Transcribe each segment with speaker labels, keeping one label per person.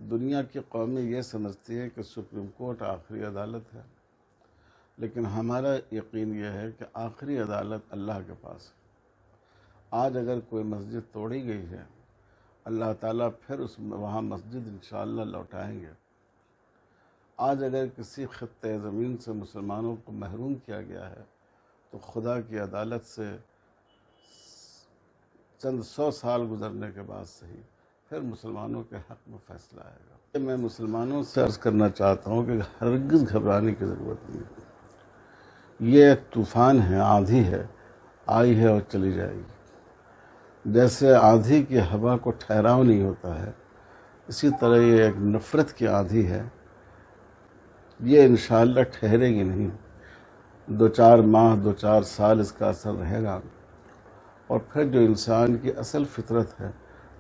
Speaker 1: دنیا کی قومیں یہ سمجھتی ہیں کہ سپریم کورٹ آخری عدالت ہے، لیکن ہمارا یقین یہ ہے کہ آخری عدالت اللہ کے پاس ہے۔ آج اگر کوئی مسجد توڑی گئی ہے، اللہ تعالیٰ پھر وہاں مسجد انشاءاللہ لوٹائیں گے۔ آج اگر کسی خطے زمین سے مسلمانوں کو محروم کیا گیا ہے تو خدا کی عدالت سے چند 100 سال گزرنے کے بعد صحیح پھر مسلمانوں کے حق میں فیصلہ آئے گا۔ میں مسلمانوں سے عرض کرنا چاہتا ہوں کہ ہرگز گھبرانے کی ضرورت نہیں۔ یہ ایک طوفان ہے، آندھی ہے، آئی ہے اور چلی جائے گی۔ جیسے آندھی کی ہوا کو ٹھہراؤ نہیں ہوتا ہے، اسی طرح یہ ایک نفرت کی آندھی ہے، یہ انشاءاللہ ٹھہرے گی نہیں۔ 2-4 ماہ 2-4 سال اس کا اثر رہے گا، اور پھر جو انسان کی اصل فطرت ہے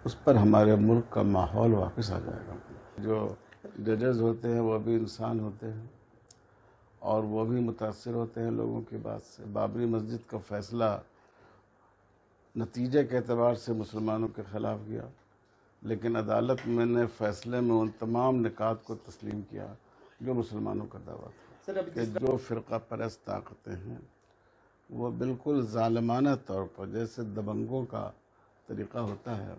Speaker 1: اس پر ہمارے ملک کا ماحول واپس آ جائے گا۔ جو ججز ہوتے ہیں وہ بھی انسان ہوتے ہیں اور وہ بھی متاثر ہوتے ہیں لوگوں کی بات سے۔ بابری مسجد کا فیصلہ نتیجے کے اعتبار سے مسلمانوں کے خلاف گیا، لیکن عدالت میں نے فیصلے میں ان تمام نکات کو تسلیم کیا جو مسلمانوں کا دعویٰ تھا کہ جو فرقہ پرست طاقتیں ہیں وہ بالکل ظالمانہ طور پر، جیسے دبنگوں کا طریقہ ہوتا ہے،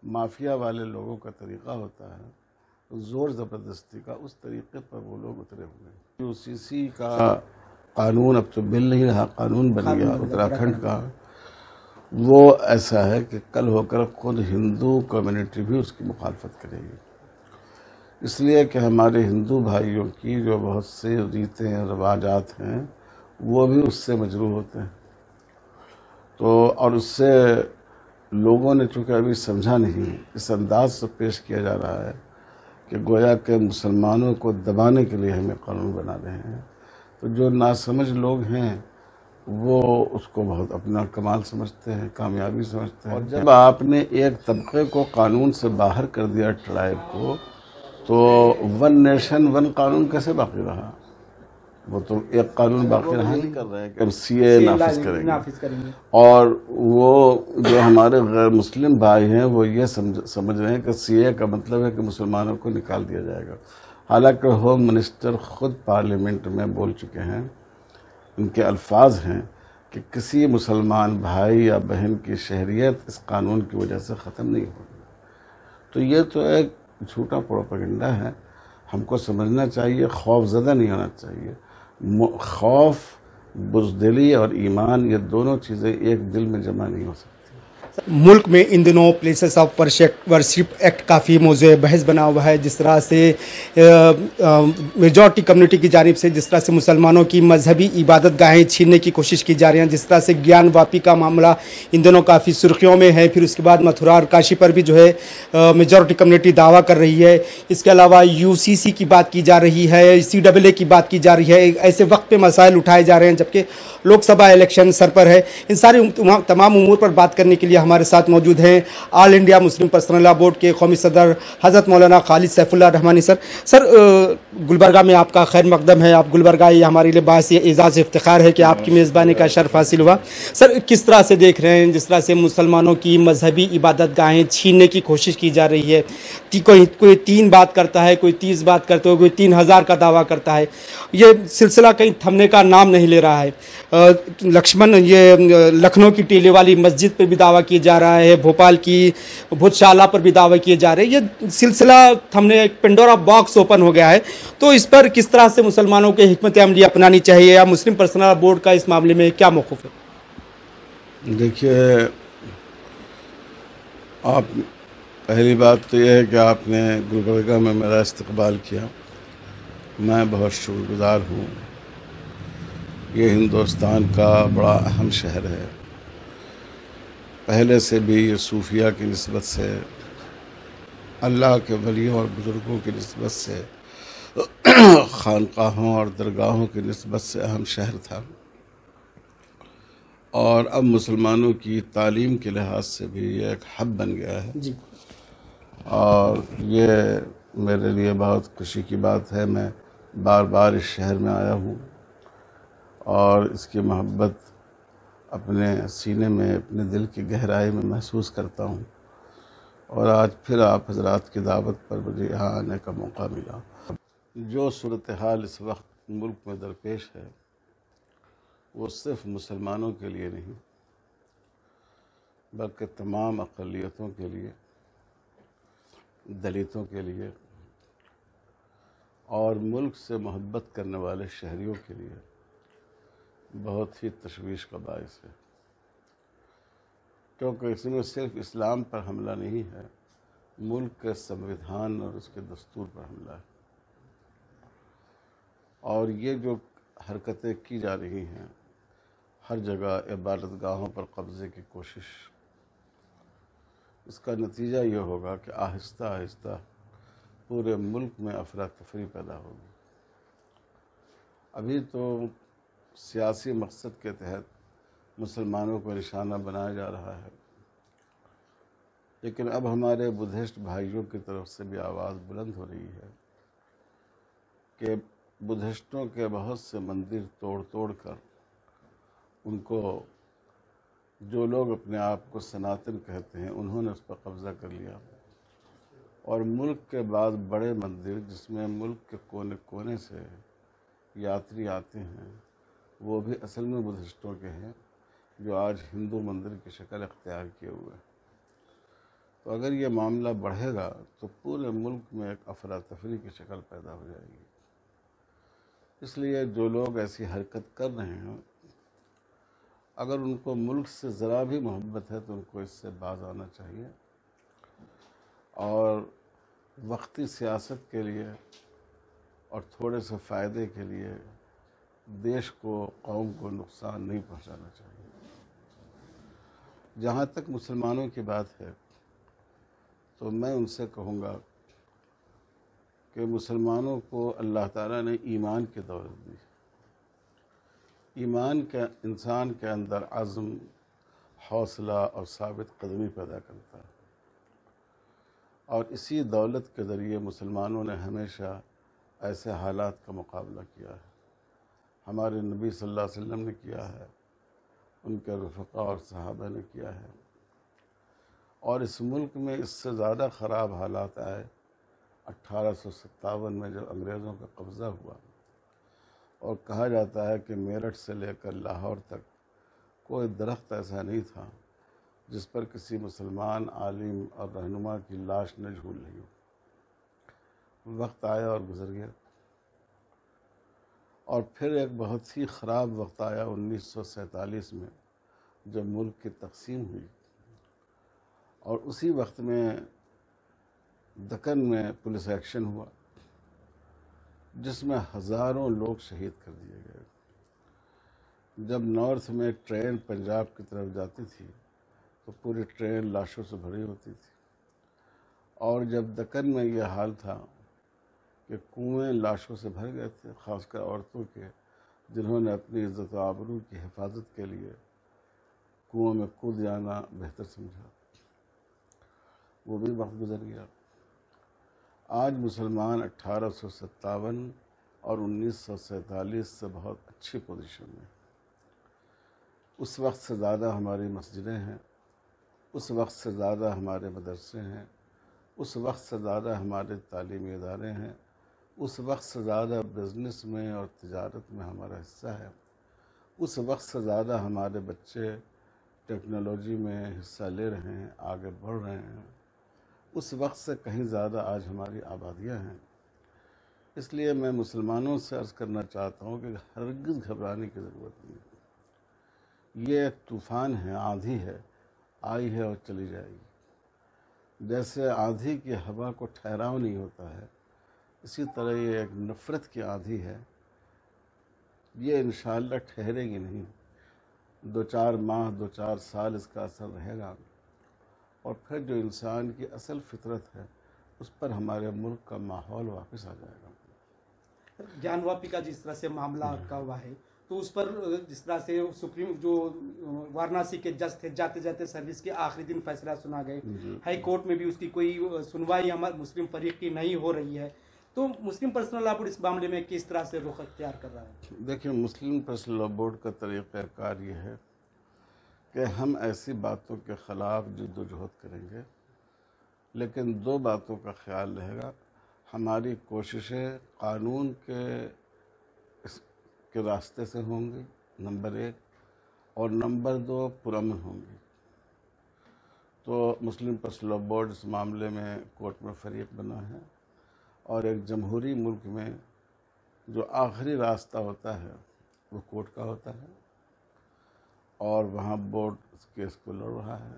Speaker 1: مافیا والے لوگوں کا طریقہ ہوتا ہے، زور زبردستی کا، اس طریقے پر وہ لوگ اترے ہوئے ہیں۔ UCC کا قانون اب تو بل نہیں رہا، قانون بن گیا اتراکھنڈ کا، وہ ایسا ہے کہ کل ہو کر خود ہندو کمیونٹی بھی اس کی مخالفت کرے گی، اس لیے کہ ہمارے ہندو بھائیوں کی جو بہت سے ریتیں رواجات ہیں وہ بھی اس سے مجروح ہوتے ہیں۔ تو اور اس سے لوگوں نے چونکہ ابھی سمجھا نہیں، اس انداز سے پیش کیا جا رہا ہے کہ گویا کہ مسلمانوں کو دبانے کے لیے ہمیں قانون بنا رہے ہیں، تو جو ناسمجھ لوگ ہیں وہ اس کو بہت اپنا کمال سمجھتے ہیں، کامیابی سمجھتے ہیں۔ اور جب آپ نے ایک طبقے کو قانون سے باہر کر دیا، ٹرائب کو، تو 1 نیشن 1 قانون کیسے باقی رہا؟ وہ تو ایک قانون باقی رہا نہیں کر رہے کہ اب CAA نافذ کریں گے، اور وہ جو ہمارے غیر مسلم بھائی ہیں وہ یہ سمجھ رہے ہیں کہ CAA کا مطلب ہے کہ مسلمانوں کو نکال دیا جائے گا، حالانکہ ہوم منسٹر خود پارلیمنٹ میں بول چکے ہیں، ان کے الفاظ ہیں کہ کسی مسلمان بھائی یا بہن کی شہریت اس قانون کی وجہ سے ختم نہیں ہوگی۔ تو یہ تو ایک جھوٹا پروپیگنڈا ہے، ہم کو سمجھنا چاہیے، خوف زدہ نہیں ہونا چاہیے۔ خوف، بزدلی اور ایمان، یہ دونوں چیزیں ایک دل میں جمع نہیں ہو سکتی۔
Speaker 2: ملک میں ان دنوں پلیسز آف ورشپ ایکٹ کافی موضوع بحث بنا ہوا ہے، جس طرح سے میجورٹی کمیونٹی کی جانب سے جس طرح سے مسلمانوں کی مذہبی عبادت گاہیں چھیننے کی کوشش کی جا رہی ہیں، جس طرح سے گیان واپی کا معاملہ ان دنوں کافی سرخیوں میں ہے، پھر اس کے بعد متھرا اور کاشی پر بھی جو ہے میجورٹی کمیونٹی دعویٰ کر رہی ہے۔ اس کے علاوہ UCC کی بات کی جا رہی ہے، CAA کی بات کی جا رہی ہے، ایسے وقت پہ مسائل اٹھائے جا رہے ہیں جبکہ لوک سبھا الیکشن سر پر ہے۔ ان ساری تمام امور پر بات کرنے کے لیے ہمارے ساتھ موجود ہیں آل انڈیا مسلم پرسنل لا بورڈ کے قومی صدر حضرت مولانا خالد سیف اللہ رحمانی سر گلبرگہ میں آپ کا خیر مقدم ہے، آپ گلبرگہ، یہ ہمارے لیے باعث اعزاز افتخار ہے کہ آپ کی میزبانی کا شرف حاصل ہوا۔ سر کس طرح سے دیکھ رہے ہیں جس طرح سے مسلمانوں کی مذہبی عبادت گاہیں چھیننے کی کوشش کی جا رہی ہے؟ کوئی 3 بات کرتا ہے، کوئی 30 بات کرتا ہے، کوئی 3000 کا دعویٰ کرتا ہے، یہ سلسلہ کہیں تھمنے کا نام نہیں لے رہا ہے۔ لکھنؤ کی ٹیلے والی مسجد پہ بھی دعویٰ کیا جا رہا ہے، بھوپال کی بھوت شالہ پر بھی دعویٰ کیے جا رہے ہیں، یہ سلسلہ تھمنے ایک پنڈورا باکس اوپن ہو گیا ہے، تو اس پر کس طرح سے مسلمانوں کے حکمت عملی اپنانی چاہیے، یا مسلم پرسنل بورڈ کا اس معاملے میں کیا موقف ہے؟
Speaker 1: دیکھیے، آپ پہلی بات تو یہ ہے کہ آپ نے گلبرگہ میں میرا استقبال کیا، میں بہت شکر گزار ہوں۔ یہ ہندوستان کا بڑا اہم شہر ہے، پہلے سے بھی یہ صوفیہ کی نسبت سے، اللہ کے ولیوں اور بزرگوں کی نسبت سے، خانقاہوں اور درگاہوں کی نسبت سے اہم شہر تھا، اور اب مسلمانوں کی تعلیم کے لحاظ سے بھی یہ ایک ہب بن گیا ہے
Speaker 2: جی،
Speaker 1: اور یہ میرے لیے بہت خوشی کی بات ہے۔ میں بار بار اس شہر میں آیا ہوں اور اس کی محبت اپنے سینے میں، اپنے دل کی گہرائی میں محسوس کرتا ہوں۔ اور آج پھر آپ حضرات کی دعوت پر مجھے یہاں آنے کا موقع ملا۔ جو صورتحال اس وقت ملک میں درپیش ہے وہ صرف مسلمانوں کے لیے نہیں بلکہ تمام اقلیتوں کے لیے، دلتوں کے لیے اور ملک سے محبت کرنے والے شہریوں کے لیے بہت ہی تشویش کا باعث ہے، کیونکہ اس میں صرف اسلام پر حملہ نہیں ہے، ملک کے سنویدھان اور اس کے دستور پر حملہ ہے۔ اور یہ جو حرکتیں کی جا رہی ہیں، ہر جگہ عبادت گاہوں پر قبضے کی کوشش، اس کا نتیجہ یہ ہوگا کہ آہستہ آہستہ پورے ملک میں افراتفری پیدا ہوگی۔ ابھی تو سیاسی مقصد کے تحت مسلمانوں کو نشانہ بنایا جا رہا ہے، لیکن اب ہمارے بدھسٹ بھائیوں کی طرف سے بھی آواز بلند ہو رہی ہے کہ بدھسٹوں کے بہت سے مندر توڑ کر ان کو، جو لوگ اپنے آپ کو سناتن کہتے ہیں، انہوں نے اس پر قبضہ کر لیا، اور ملک کے بعد بڑے مندر جس میں ملک کے کونے کونے سے یاتری آتے ہیں وہ بھی اصل میں بدھسٹوں کے ہیں، جو آج ہندو مندر کی شکل اختیار کیے ہوئے ہیں۔ تو اگر یہ معاملہ بڑھے گا تو پورے ملک میں ایک افراتفری کی شکل پیدا ہو جائے گی۔ اس لیے جو لوگ ایسی حرکت کر رہے ہیں، اگر ان کو ملک سے ذرا بھی محبت ہے تو ان کو اس سے باز آنا چاہیے، اور وقتی سیاست کے لیے اور تھوڑے سے فائدے کے لیے دیش کو، قوم کو نقصان نہیں پہنچانا چاہیے۔ جہاں تک مسلمانوں کی بات ہے تو میں ان سے کہوں گا کہ مسلمانوں کو اللہ تعالیٰ نے ایمان کی دولت دی۔ ایمان کے انسان کے اندر عزم، حوصلہ اور ثابت قدمی پیدا کرتا ہے، اور اسی دولت کے ذریعے مسلمانوں نے ہمیشہ ایسے حالات کا مقابلہ کیا ہے۔ ہمارے نبی صلی اللہ علیہ وسلم نے کیا ہے، ان کے رفقا اور صحابہ نے کیا ہے، اور اس ملک میں اس سے زیادہ خراب حالات آئے 1857 میں جب انگریزوں کا قبضہ ہوا، اور کہا جاتا ہے کہ میرٹھ سے لے کر لاہور تک کوئی درخت ایسا نہیں تھا جس پر کسی مسلمان عالم اور رہنما کی لاش نہ جھول رہی ہو۔ وقت آیا اور گزر گیا، اور پھر ایک بہت ہی خراب وقت آیا 1947 میں جب ملک کی تقسیم ہوئی، اور اسی وقت میں دکن میں پولیس ایکشن ہوا جس میں ہزاروں لوگ شہید کر دیے گئے۔ جب نارتھ میں ٹرین پنجاب کی طرف جاتی تھی تو پوری ٹرین لاشوں سے بھری ہوتی تھی، اور جب دکن میں یہ حال تھا کہ کنویں لاشوں سے بھر گئے تھے، خاص کر عورتوں کے، جنہوں نے اپنی عزت و آبرو کی حفاظت کے لیے کنویں میں کود جانا بہتر سمجھا۔ وہ بھی وقت گزر گیا۔ آج مسلمان 1857 اور 1947 سے بہت اچھی پوزیشن میں، اس وقت سے زیادہ ہماری مسجدیں ہیں، اس وقت سے زیادہ ہمارے مدرسے ہیں، اس وقت سے زیادہ ہمارے تعلیمی ادارے ہیں، اس وقت سے زیادہ بزنس میں اور تجارت میں ہمارا حصہ ہے، اس وقت سے زیادہ ہمارے بچے ٹیکنالوجی میں حصہ لے رہے ہیں، آگے بڑھ رہے ہیں، اس وقت سے کہیں زیادہ آج ہماری آبادیاں ہیں۔ اس لیے میں مسلمانوں سے عرض کرنا چاہتا ہوں کہ ہرگز گھبرانے کی ضرورت نہیں ہے۔ یہ ایک طوفان ہے، آندھی ہے، آئی ہے اور چلی جائے گی۔ جیسے آندھی کی ہوا کو ٹھہراؤ نہیں ہوتا ہے، اسی طرح یہ ایک نفرت کی آندھی ہے، یہ انشاءاللہ ٹھہرے گی نہیں۔ 2-4 ماہ 2-4 سال اس کا اثر رہے گا، اور پھر جو انسان کی اصل فطرت ہے اس پر ہمارے ملک کا ماحول واپس آ جائے گا۔
Speaker 2: گیان واپی کا جس طرح سے معاملہ کا ہوا ہے تو اس پر جس طرح سے سپریم جو وارانسی کے جج تھے، جاتے جاتے سروس کے آخری دن فیصلہ سنا گئے، ہائی کورٹ میں بھی اس کی کوئی سنوائی ہمارے مسلم فریق کی نہیں ہو رہی ہے، تو مسلم پرسنل لا بورڈ اس معاملے میں کس طرح سے رخ اختیار کر رہا ہے؟
Speaker 1: دیکھیں، مسلم پرسنل لا بورڈ کا طریقہ کار یہ ہے کہ ہم ایسی باتوں کے خلاف جد و جہد کریں گے لیکن دو باتوں کا خیال رہے گا، ہماری کوششیں قانون کے راستے سے ہوں گی نمبر 1، اور نمبر 2 پرامن ہوں گی۔ تو مسلم پرسنل لاء بورڈ اس معاملے میں کورٹ میں فریق بنا ہے، اور ایک جمہوری ملک میں جو آخری راستہ ہوتا ہے وہ کورٹ کا ہوتا ہے، اور وہاں بورڈ اس کیس کو لڑ رہا ہے،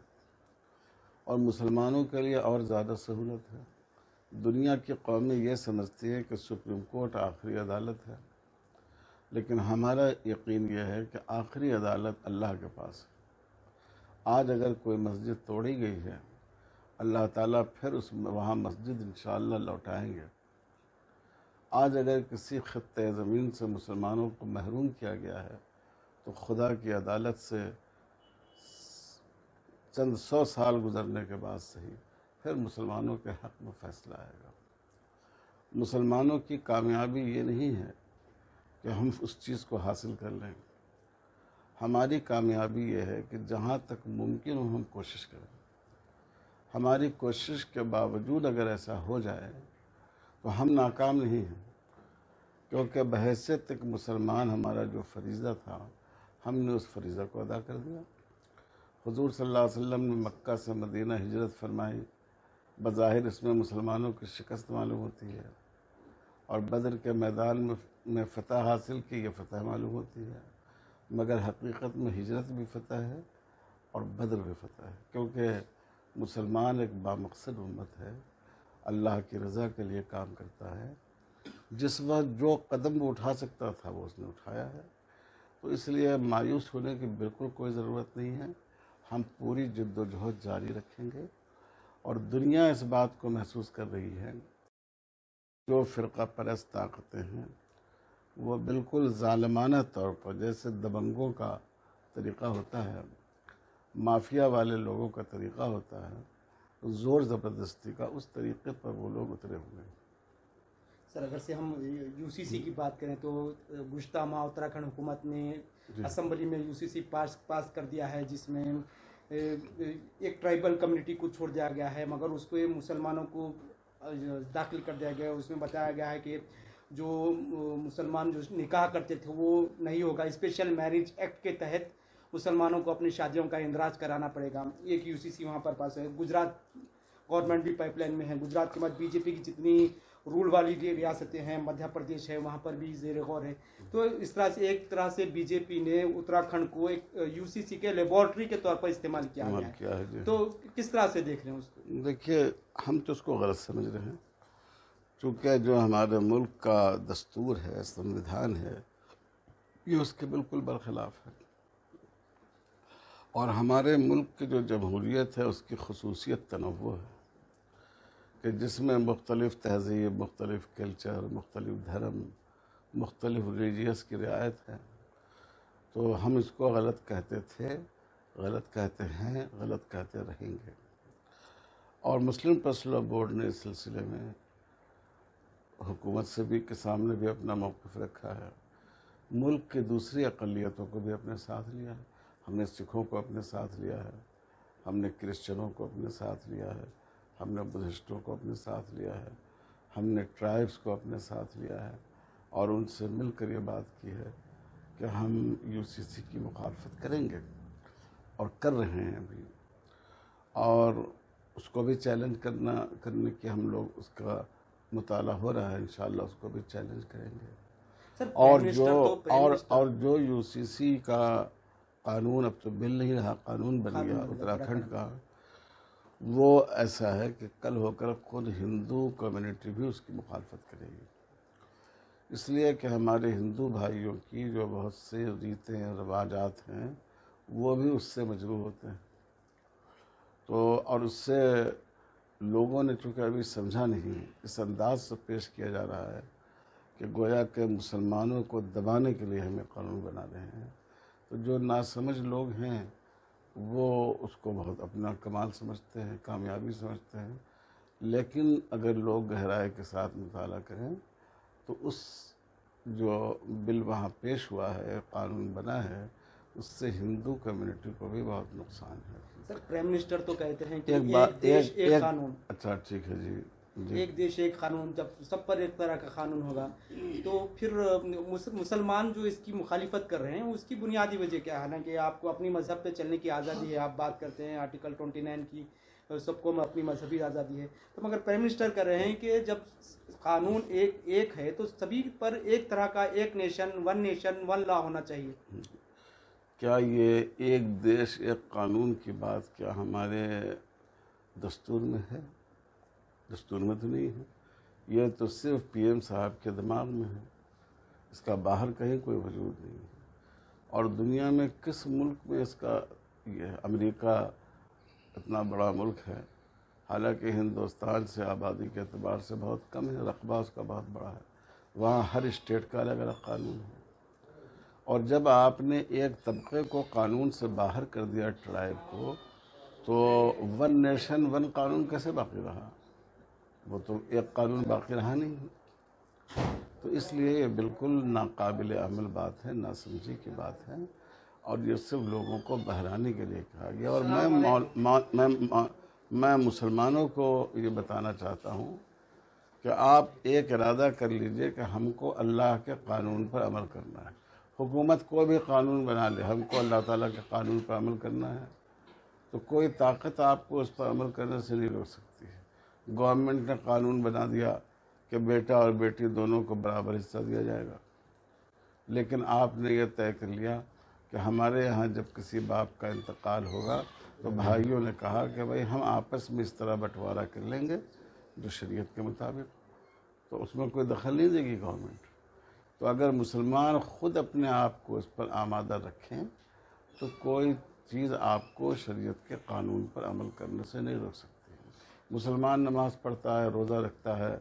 Speaker 1: اور مسلمانوں کے لیے اور زیادہ سہولت ہے۔ دنیا کی قومیں یہ سمجھتی ہیں کہ سپریم کورٹ آخری عدالت ہے، لیکن ہمارا یقین یہ ہے کہ آخری عدالت اللہ کے پاس ہے۔ آج اگر کوئی مسجد توڑی گئی ہے، اللہ تعالیٰ پھر وہاں مسجد انشاءاللہ لوٹائیں گے۔ آج اگر کسی خطے زمین سے مسلمانوں کو محروم کیا گیا ہے، تو خدا کی عدالت سے چند 100 سال گزرنے کے بعد صحیح پھر مسلمانوں کے حق میں فیصلہ آئے گا۔ مسلمانوں کی کامیابی یہ نہیں ہے کہ ہم اس چیز کو حاصل کر لیں، ہماری کامیابی یہ ہے کہ جہاں تک ممکن ہو ہم کوشش کریں۔ ہماری کوشش کے باوجود اگر ایسا ہو جائے تو ہم ناکام نہیں ہیں، کیونکہ بحیثیت ایک مسلمان ہمارا جو فریضہ تھا ہم نے اس فریضہ کو ادا کر دیا۔ حضور صلی اللہ علیہ وسلم نے مکہ سے مدینہ ہجرت فرمائی، بظاہر اس میں مسلمانوں کی شکست معلوم ہوتی ہے، اور بدر کے میدان میں فتح حاصل کی، یہ فتح معلوم ہوتی ہے، مگر حقیقت میں ہجرت بھی فتح ہے اور بدر بھی فتح ہے، کیونکہ مسلمان ایک بامقصد امت ہے، اللہ کی رضا کے لیے کام کرتا ہے۔ جس وقت جو قدم وہ اٹھا سکتا تھا وہ اس نے اٹھایا ہے، تو اس لیے مایوس ہونے کی بالکل کوئی ضرورت نہیں ہے۔ ہم پوری جد و جہد جاری رکھیں گے، اور دنیا اس بات کو محسوس کر رہی ہے، جو فرقہ پرست طاقتیں ہیں وہ بالکل ظالمانہ طور پر، جیسے دبنگوں کا طریقہ ہوتا ہے، مافیا والے لوگوں کا طریقہ ہوتا ہے، زور زبردستی کا، اس طریقے پر وہ لوگ اترے ہوئے ہیں۔
Speaker 2: سر، اگر سے ہم یو سی سی کی بات کریں تو گزشتہ ماہ اتراکھنڈ حکومت نے اسمبلی میں یو سی سی پاس کر دیا ہے، جس میں ایک ٹرائبل کمیونٹی کو چھوڑ دیا گیا ہے، مگر اس کو مسلمانوں کو داخل کر دیا گیا۔ اس میں بتایا گیا ہے کہ جو مسلمان جو نکاح کرتے تھے وہ نہیں ہوگا، اسپیشل میرج ایکٹ کے تحت مسلمانوں کو اپنی شادیوں کا اندراج کرانا پڑے گا۔ ایک یو سی سی وہاں پر پاس ہے۔ گجرات گورنمنٹ بھی پائپ لائن میں ہے۔ گجرات کے بعد بی جے پی کی جتنی رول والی ریاستیں ہیں، مدھیہ پردیش ہے، وہاں پر بھی زیر غور ہے۔ تو اس طرح سے ایک طرح سے بی جے پی نے اتراکھنڈ کو ایک یو سی سی کے لیبارٹری کے طور پر استعمال کیا ہے۔ تو کس طرح سے دیکھ رہے ہیں اس کو؟
Speaker 1: دیکھیے، ہم تو اس کو غلط سمجھ رہے ہیں، چونکہ جو ہمارے ملک کا دستور ہے، سنویدھان ہے، یہ اس کے بالکل برخلاف ہے، اور ہمارے ملک کی جو جمہوریت ہے اس کی خصوصیت تنوع ہے، کہ جس میں مختلف تہذیب، مختلف کلچر، مختلف دھرم، مختلف ریلیجیس کی رعایت ہے۔ تو ہم اس کو غلط کہتے تھے، غلط کہتے ہیں، غلط کہتے رہیں گے، اور مسلم پرسنل لاء بورڈ نے اس سلسلے میں حکومت سے بھی کے سامنے بھی اپنا موقف رکھا ہے، ملک کی دوسری اقلیتوں کو بھی اپنے ساتھ لیا ہے۔ ہم نے سکھوں کو اپنے ساتھ لیا ہے، ہم نے کرسچنوں کو اپنے ساتھ لیا ہے، ہم نے بدھسٹوں کو اپنے ساتھ لیا ہے، ہم نے ٹرائبس کو اپنے ساتھ لیا ہے، اور ان سے مل کر یہ بات کی ہے کہ ہم یو سی سی کی مخالفت کریں گے، اور کر رہے ہیں ابھی، اور اس کو بھی چیلنج کرنے کی ہم لوگ اس کا مطالعہ ہو رہا ہے، انشاءاللہ اس کو بھی چیلنج کریں گے۔ اور جو یو سی سی کا قانون، اب تو بل نہیں رہا، قانون بن گیا اتراکھنڈ کا، وہ ایسا ہے کہ کل ہو کر خود ہندو کمیونٹی بھی اس کی مخالفت کرے گی، اس لیے کہ ہمارے ہندو بھائیوں کی جو بہت سے ریتیں رواجات ہیں وہ بھی اس سے مجروح ہوتے ہیں۔ تو اور اس سے لوگوں نے چونکہ ابھی سمجھا نہیں، اس انداز سے پیش کیا جا رہا ہے کہ گویا کہ مسلمانوں کو دبانے کے لیے ہمیں قانون بنا رہے ہیں، تو جو ناسمجھ لوگ ہیں وہ اس کو بہت اپنا کمال سمجھتے ہیں، کامیابی سمجھتے ہیں، لیکن اگر لوگ گہرائی کے ساتھ مطالعہ کریں تو اس جو بل وہاں پیش ہوا ہے، قانون بنا ہے، اس سے ہندو کمیونٹی کو بھی بہت نقصان ہے.
Speaker 2: سر پرائم منسٹر تو کہتے ہیں کہ ایک دیش ایک قانون.
Speaker 1: اچھا ٹھیک ہے جی.
Speaker 2: ایک دیش ایک قانون، جب سب پر ایک طرح کا قانون ہوگا تو پھر مسلمان جو اس کی مخالفت کر رہے ہیں اس کی بنیادی وجہ کیا ہے؟ حالانکہ آپ کو اپنی مذہب پہ چلنے کی آزادی ہے، آپ بات کرتے ہیں آرٹیکل 29 کی، سب کو اپنی مذہبی آزادی ہے، تو مگر پرائم منسٹر کر رہے ہیں کہ جب قانون ایک ہے تو سبھی پر ایک طرح کا ایک نیشن ون لا ہونا چاہیے.
Speaker 1: کیا یہ ایک دیش ایک قانون کی بات کیا ہمارے دستور میں ہے؟ دستور میں تو نہیں ہے. یہ تو صرف پی ایم صاحب کے دماغ میں ہے، اس کا باہر کہیں کوئی وجود نہیں ہے. اور دنیا میں کس ملک میں اس کا یہ امریکہ اتنا بڑا ملک ہے، حالانکہ ہندوستان سے آبادی کے اعتبار سے بہت کم ہے، رقبہ اس کا بہت بڑا ہے، وہاں ہر اسٹیٹ کا الگ الگ قانون ہے. اور جب آپ نے ایک طبقے کو قانون سے باہر کر دیا، ٹرائب کو، تو ون نیشن ون قانون کیسے باقی رہا؟ وہ تو ایک قانون باقی رہا نہیں. تو اس لیے یہ بالکل ناقابل عمل بات ہے، ناسمجھی کی بات ہے، اور یہ صرف لوگوں کو بہرانے کے لیے کہا گیا. اور میں مسلمانوں کو یہ بتانا چاہتا ہوں کہ آپ ایک ارادہ کر لیجئے کہ ہم کو اللہ کے قانون پر عمل کرنا ہے. حکومت کوئی بھی قانون بنا لے، ہم کو اللہ تعالیٰ کے قانون پر عمل کرنا ہے، تو کوئی طاقت آپ کو اس پر عمل کرنے سے نہیں روک سکتی ہے. گورنمنٹ نے قانون بنا دیا کہ بیٹا اور بیٹی دونوں کو برابر حصہ دیا جائے گا، لیکن آپ نے یہ طے کر لیا کہ ہمارے یہاں جب کسی باپ کا انتقال ہوگا تو بھائیوں نے کہا کہ بھائی ہم آپس میں اس طرح بٹوارہ کر لیں گے جو شریعت کے مطابق، تو اس میں کوئی دخل نہیں دے گی گورنمنٹ. تو اگر مسلمان خود اپنے آپ کو اس پر آمادہ رکھیں تو کوئی چیز آپ کو شریعت کے قانون پر عمل کرنے سے نہیں روک سکتی. مسلمان نماز پڑھتا ہے، روزہ رکھتا ہے،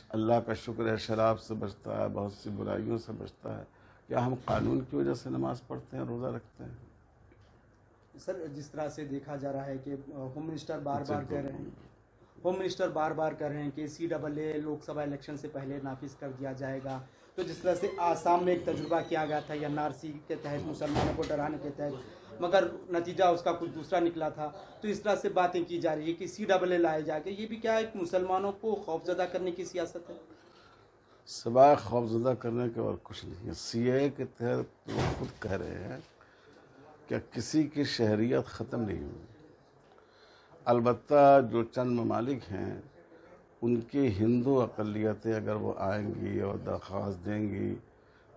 Speaker 1: اللہ کا شکر ہے شراب سے بچتا ہے، بہت سی برائیوں سے بچتا ہے. کیا ہم قانون کی وجہ سے نماز پڑھتے ہیں، روزہ رکھتے ہیں؟
Speaker 2: سر جس طرح سے دیکھا جا رہا ہے کہ ہوم منسٹر بار بار کہہ رہے ہیں کہ CAA لوک سبھا الیکشن سے پہلے نافذ کر دیا جائے گا. تو جس طرح سے آسام میں ایک تجربہ کیا گیا تھا NRC کے تحت مسلمانوں کو ڈرانے کے تحت، مگر نتیجہ اس کا کچھ دوسرا نکلا تھا. تو اس طرح سے باتیں کی جا رہی ہے کہ CAA لائے جا کے، یہ بھی کیا ایک مسلمانوں کو خوفزدہ کرنے کی سیاست ہے؟
Speaker 1: سوائے خوفزدہ کرنے کے اور کچھ نہیں ہے. CAA کے تحت وہ خود کہہ رہے ہیں کہ کسی کی شہریت ختم نہیں ہوئی. البتہ جو چند ممالک ہیں ان کی ہندو اقلیتیں اگر وہ آئیں گی اور درخواست دیں گی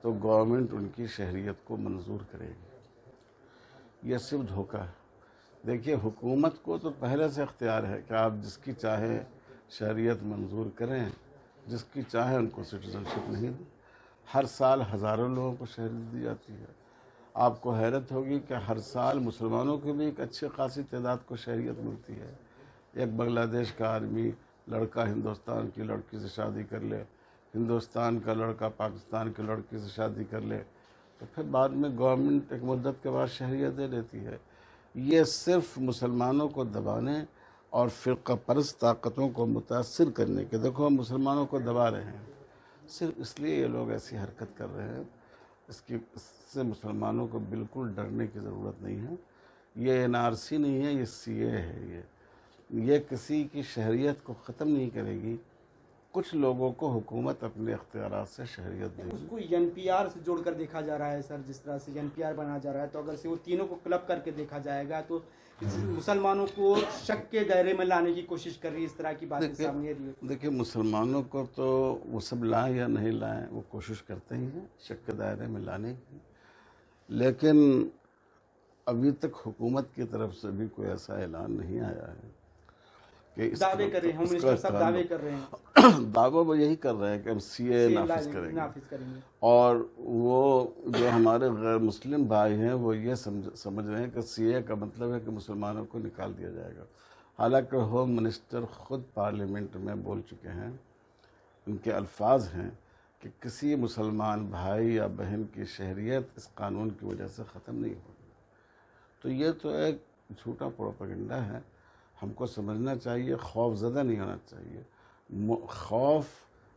Speaker 1: تو گورنمنٹ ان کی شہریت کو منظور کرے گی. یہ صرف دھوکہ ہے. دیکھیے حکومت کو تو پہلے سے اختیار ہے کہ آپ جس کی چاہے شہریت منظور کریں، جس کی چاہے ان کو سٹیزن شپ نہیں دیں. ہر سال ہزاروں لوگوں کو شہریت دی جاتی ہے. آپ کو حیرت ہوگی کہ ہر سال مسلمانوں کی بھی ایک اچھی خاصی تعداد کو شہریت ملتی ہے. ایک بنگلہ دیش کا آدمی لڑکا ہندوستان کی لڑکی سے شادی کر لے، ہندوستان کا لڑکا پاکستان کی لڑکی سے شادی کر لے، تو پھر بعد میں گورنمنٹ ایک مدت کے بعد شہریت دے دیتی ہے. یہ صرف مسلمانوں کو دبانے اور فرقہ پرست طاقتوں کو متاثر کرنے کے، دیکھو ہم مسلمانوں کو دبا رہے ہیں، صرف اس لیے یہ لوگ ایسی حرکت کر رہے ہیں. اس سے مسلمانوں کو بالکل ڈرنے کی ضرورت نہیں ہے. یہ NRC نہیں ہے، یہ CAA ہے. یہ کسی کی شہریت کو ختم نہیں کرے گی. کچھ لوگوں کو حکومت اپنے اختیارات سے شہریت دے گی.
Speaker 2: اس کو NPR سے جوڑ کر دیکھا جا رہا ہے سر. جس طرح سے NPR بنا جا رہا ہے، تو اگر سے وہ تینوں کو کلب کر کے دیکھا جائے گا تو مسلمانوں کو شک کے دائرے میں لانے کی کوشش کر رہی ہے. اس طرح کی باتیں سامنے آ رہی ہے.
Speaker 1: دیکھیے مسلمانوں کو تو وہ سب لائیں یا نہیں لائیں وہ کوشش کرتے ہی ہیں شک کے دائرے میں لانے کی، لیکن ابھی تک حکومت کی طرف سے بھی کوئی ایسا اعلان نہیں آیا ہے کہ
Speaker 2: دعوے کر رہے ہیں. ہوم منسٹر صاحب دعوے کر رہے ہیں،
Speaker 1: دعوے وہ یہی کر رہے ہیں کہ ہم CAA نافذ کریں گے. اور وہ جو ہمارے غیر مسلم بھائی ہیں وہ یہ سمجھ رہے ہیں کہ CAA کا مطلب ہے کہ مسلمانوں کو نکال دیا جائے گا. حالانکہ ہوم منسٹر خود پارلیمنٹ میں بول چکے ہیں، ان کے الفاظ ہیں کہ کسی مسلمان بھائی یا بہن کی شہریت اس قانون کی وجہ سے ختم نہیں ہوگی. تو یہ تو ایک جھوٹا پروپیگنڈا ہے. ہم کو سمجھنا چاہیے، خوف زدہ نہیں ہونا چاہیے. خوف،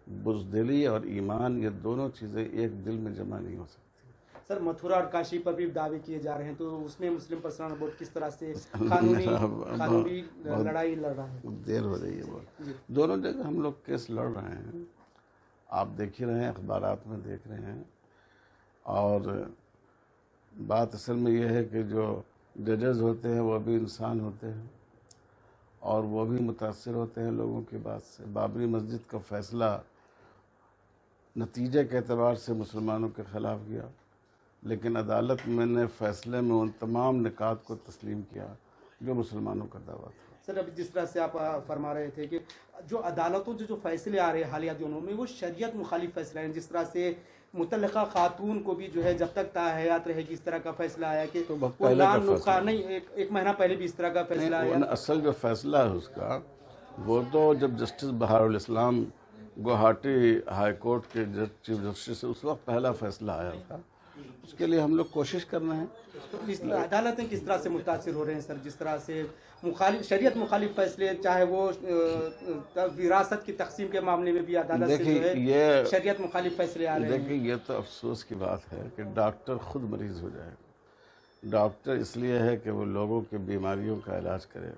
Speaker 1: بزدلی اور ایمان، یہ دونوں چیزیں ایک دل میں جمع نہیں ہو سکتی.
Speaker 2: سر متھرا اور کاشی پر بھی دعوے کیے جا رہے ہیں، تو اس میں مسلم پرسنل بورڈ کس طرح سے قانونی لڑائی لڑ رہا ہے؟
Speaker 1: دیر ہو رہی ہے وہ دونوں جگہ ہم لوگ کیس لڑ رہے ہیں، آپ دیکھ ہی رہے ہیں، اخبارات میں دیکھ رہے ہیں، اور بات اصل میں یہ ہے کہ جو ججز ہوتے ہیں وہ بھی انسان ہوتے ہیں اور وہ بھی متاثر ہوتے ہیں لوگوں کی بات سے۔ بابری مسجد کا فیصلہ نتیجے کے اعتبار سے مسلمانوں کے خلاف گیا، لیکن عدالت میں نے فیصلے میں ان تمام نکات کو تسلیم کیا جو مسلمانوں کا دعویٰ تھا۔
Speaker 2: سر ابھی جس طرح سے آپ فرما رہے تھے کہ جو عدالتوں جو فیصلے آ رہے ہیں حالیہ دنوں میں وہ شریعت مخالف فیصلے ہیں، جس طرح سے متعلقہ خاتون کو بھی جو ہے جب تک تاحیات رہے گی اس طرح کا فیصلہ آیا کہ ایک مہینہ پہلے بھی اس طرح کا فیصلہ آیا۔
Speaker 1: اصل جو فیصلہ ہے اس کا وہ تو جب جسٹس بہار الاسلام گوہاٹی ہائی کورٹ کے چیف جسٹس اس وقت پہلا فیصلہ آیا تھا، اس کے لیے ہم لوگ کوشش کر رہے ہیں۔
Speaker 2: تو عدالتیں کس طرح سے متاثر ہو رہے ہیں سر، جس طرح سے شریعت مخالف فیصلے، چاہے وہ وراثت کی تقسیم کے معاملے میں بھی عدالت سے جو ہے شریعت مخالف فیصلے آ رہے ہیں؟
Speaker 1: دیکھیں یہ تو افسوس کی بات ہے کہ ڈاکٹر خود مریض ہو جائے گا۔ ڈاکٹر اس لیے ہے کہ وہ لوگوں کی بیماریوں کا علاج کرے،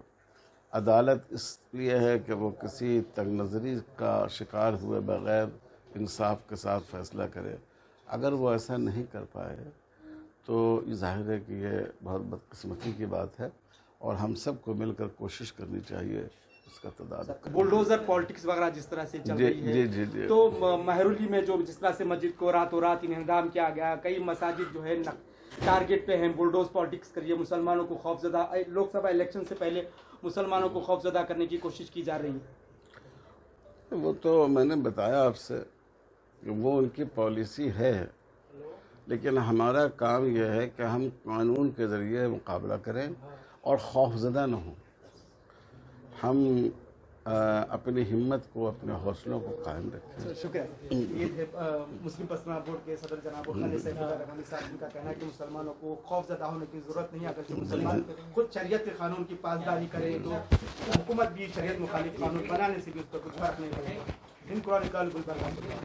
Speaker 1: عدالت اس لیے ہے کہ وہ کسی تنگ نظری کا شکار ہوئے بغیر انصاف کے ساتھ فیصلہ کرے۔ اگر وہ ایسا نہیں کر پائے تو یہ ظاہر ہے کہ یہ بہت بدقسمتی کی بات ہے، اور ہم سب کو مل کر کوشش کرنی چاہیے اس کا تدارک۔
Speaker 2: بلڈوزر پالیٹکس وغیرہ جس طرح سے چل رہی ہے،
Speaker 1: جی
Speaker 2: تو مہرولی میں جو جس طرح سے مسجد کو راتوں رات انہدام کیا گیا، کئی مساجد جو ہے ٹارگٹ پہ ہیں، بلڈوز پالیٹکس کریے، مسلمانوں کو خوفزدہ، لوک سبھا الیکشن سے پہلے مسلمانوں کو خوفزدہ کرنے کی کوشش کی جا رہی ہے۔
Speaker 1: وہ تو میں نے بتایا آپ سے کہ وہ ان کی پالیسی ہے، لیکن ہمارا کام یہ ہے کہ ہم قانون کے ذریعے مقابلہ کریں اور خوفزدہ نہ ہوں۔ ہم اپنی ہمت کو، اپنے حوصلوں کو قائم رکھیں۔
Speaker 2: شکریہ۔ یہ مسلم پرسنل بورڈ کے صدر جناب خالد سیف اللہ رحمانی صاحب، ان کا کہنا ہے کہ مسلمانوں کو خوفزدہ ہونے کی ضرورت نہیں ہے، اگر مسلمان خود شریعت کے قانون کی پاسداری کرے تو حکومت بھی شریعت مخالف قانون بنانے سے بھی اس پر کچھ فرق نہیں پڑے گا۔